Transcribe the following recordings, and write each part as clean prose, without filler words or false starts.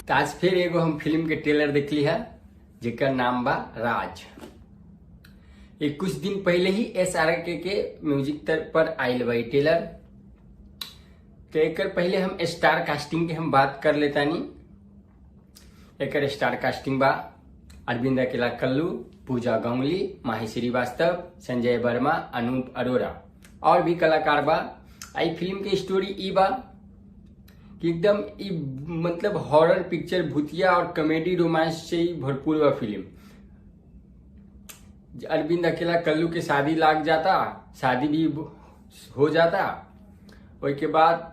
तो आज फिर एगो हम फिल्म के ट्रेलर देखली है जेकर नाम बा राज। ये कुछ दिन पहले ही SRK के म्यूजिक पर आयल बा ट्रेलर। तो एकर पहले हम स्टार कास्टिंग के हम बात कर लेतानी। एकर स्टार कास्टिंग बा अरविंद अकेला कल्लू, पूजा गांगुली, माही श्रीवास्तव, संजय वर्मा, अनूप अरोरा और भी कलाकार बा। आई फिल्म के स्टोरी ई बा कि एकदम ई मतलब हॉरर पिक्चर, भूतिया और कॉमेडी रोमांस से ही भरपूर बा फिल्म। अरविंद अकेला कल्लू के शादी लाग जाता, शादी भी हो जाता। उसके बाद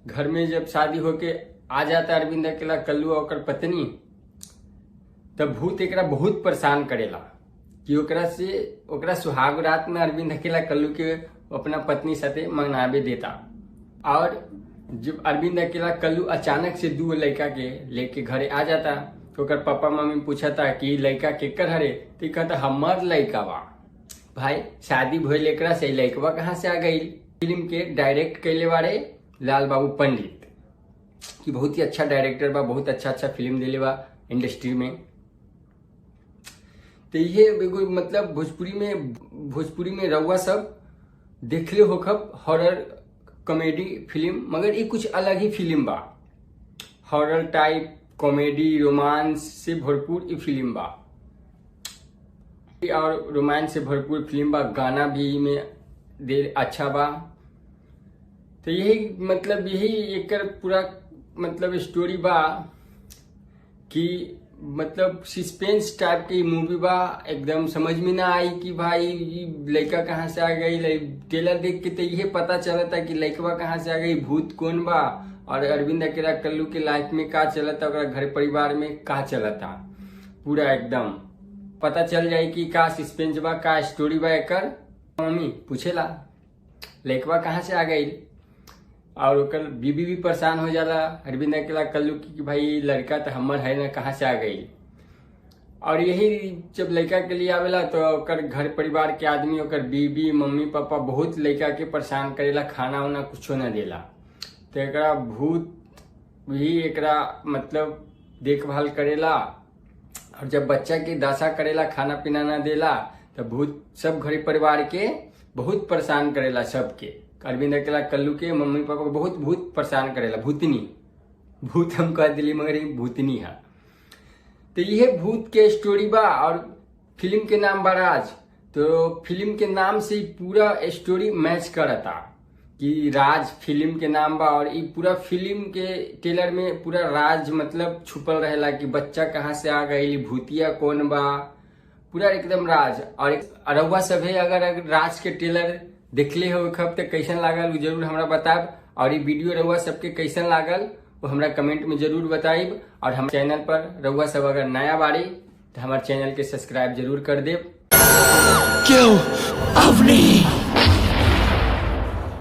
घर में जब शादी होके आ जाता अरविंद अकेला कल्लू और पत्नी, तब भूत एकरा बहुत परेशान करेला कि ओकरा सुहाग रात में अरविंद अकेला कल्लू के अपना पत्नी साथे मनावे देता। और जब अरविंद अकेला कल्लू अचानक से दो लड़का के लेके घरे आ जाता तो ओकर पापा मम्मी पूछता कि लड़का केकर हरे, तो कहता हमार लड़का बा। भाई शादी भइल एकरा से लड़कवा कहाँ से आ गई। फिल्म के डायरेक्ट कैले बारे लाल बाबू पंडित, कि बहुत ही अच्छा डायरेक्टर बा, बहुत अच्छा फिल्म दिले बा इंडस्ट्री में। तो ये मतलब भोजपुरी में रउआ सब देखले होखब हॉरर कॉमेडी फिल्म, मगर ये कुछ अलग ही फिल्म बा। हॉरर टाइप कॉमेडी रोमांस से भरपूर ये फिल्म बा और रोमांस से भरपूर फिल्म बा। गाना भी में देर अच्छा बा। तो यही एकर पूरा मतलब स्टोरी बा कि मतलब सस्पेंस टाइप की मूवी बा। एकदम समझ में ना आई कि भाई लड़का कहाँ से आ गई। ट्रेलर देख के तो यही पता चलता कि लड़कवा कहाँ से आ गई, भूत कौन बा और अरविंद अकेला कल्लू के लाइफ में का चलता, घर परिवार में का चलता, पूरा एकदम पता चल जाए कि का सस्पेंस बा, का स्टोरी बा। एकर मम्मी पूछेला लड़कवा कहाँ से आ गई और ओकर बीबी भी परेशान हो जाला अरविंद अकेला कल्लू की कि भाई लड़का तो हमर है ना, कहाँ से आ गई। और यही जब लड़का के लिए आवेला तो ओकर घर परिवार के आदमी, ओकर बीबी मम्मी पापा बहुत लड़का के परेशान करेला, खाना वाना कुछो न देला। तो एकरा भूत भी एकरा मतलब देखभाल करेला और जब बच्चा के दासा करेला, खाना पीना न देला, तो भूत सब घर परिवार के बहुत परेशान करेला। सबके अरविंद अकेला कल्लू के मम्मी पापा को बहुत परेशान करेला। भूत हम कह दिली मगर ये भूतनी है। तो यह भूत के स्टोरी बा और फिल्म के नाम बा राज। तो फिल्म के नाम से पूरा स्टोरी मैच करता कि राज फिल्म के नाम बा। और ये पूरा फिल्म के ट्रेलर में पूरा राज मतलब छुपल रहेला कि बच्चा कहाँ से आ गई, भूतिया कौन बा, पूरा एकदम राज। और रउआ सभे अगर राज के ट्रेलर देखले हो खब तो कैसन लागल वो जरूर हमरा बताब। और ये वीडियो रउआ सबके कैसन लागल वो हमरा कमेंट में जरूर बताइब। और हम चैनल पर रउआ सब अगर नया बाड़ी तो हमारे चैनल के सब्सक्राइब जरूर कर देब। क्यों अवनी?